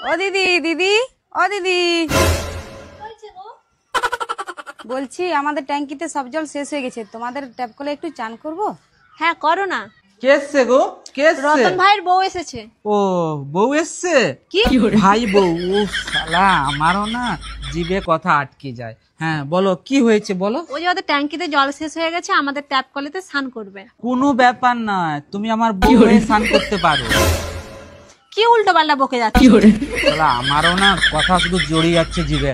ও দিদি দিদি, ও দিদি, বলছি আমাদের ট্যাঙ্কিতে সব জল শেষ হয়ে গেছে, তোমাদের ট্যাপ কলে একটু চান করব। হ্যাঁ করো না। কে এসছে গো? কে এসছে? রতন ভাইয়ের বউ এসেছে। ও বউ এসছে? কি ভাই বউ? ও শালা, আমারও না জিভে কথা আটকে যায়। হ্যাঁ বলো, কি হয়েছে বলো। ওই যে ওদের ট্যাঙ্কিতে জল শেষ হয়ে গেছে, আমাদের ট্যাপ কলেতে স্নান করবে। কোনো ব্যাপার না, তুমি আমার বউ হয়ে স্নান করতে পারো। কি উল্টো পাল্টা বকে যাচ্ছে। শালা, আমারও না কথা শুধু জড়িয়ে যাচ্ছে জিভে।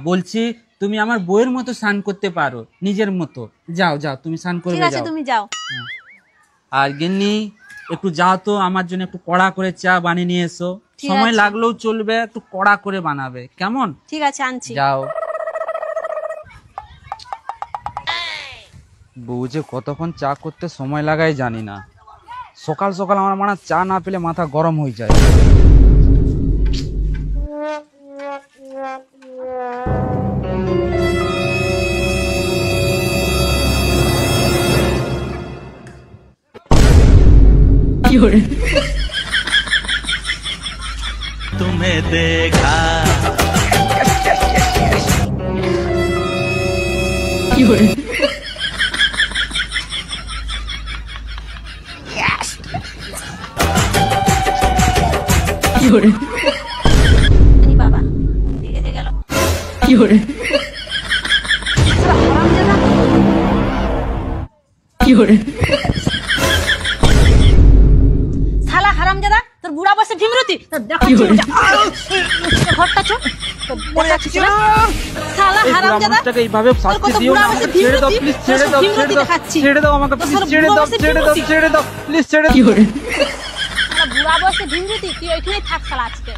বলছি তুমি আমার বউয়ের মতো স্নান করতে পারো, নিজের মতো। যাও যাও, তুমি স্নান ঠিক করবে, আছে যাও। তুমি যাও। আর গিন্নি, একটু যাও তো, আমার জন্য একটু কড়া করে চা বানিয়ে নিয়ে এসো। ঠিক সময় আছে। লাগলেও চলবে, একটু কড়া করে বানাবে, কেমন? ঠিক আছে আনছি। যাও। বউ যে কতক্ষণ চা করতে সময় লাগাই জানি না। সকাল সকাল আমার মনে হয় চা না পেলে মাথা গরম হয়ে যায়। तुम्हें देखा এই বাবা দিয়ে গেল। শালা হারামজাদা, তোর বুড়া বসে ভীমরতি, তোর দেখাচ্ছি মজা। ঘরটা চো, তোর দেখাচ্ছি না। শালা এই বুড়া হারামজাদা, মানুষটাকে এইভাবে তোর শাস্তি কত দিও বুড়া না, বসে আমাকে ছেড়ে দাও ভীমরতি, প্লিজ, তোর ছেড়ে সব দাও, ভীমরতি ছেড়ে দাও, দেখাচ্ছি। ছেড়ে দাও আমাকে তোর প্লিজ, সব ছেড়ে বুড়া দাও, বসে ছেড়ে দাও, ভীমরতি। ছেড়ে দাও প্লিজ, ছেড়ে দাও। শালা বুড়া বসে ভীমরতি, তুই ওইখানেই থাক শালা আজকে।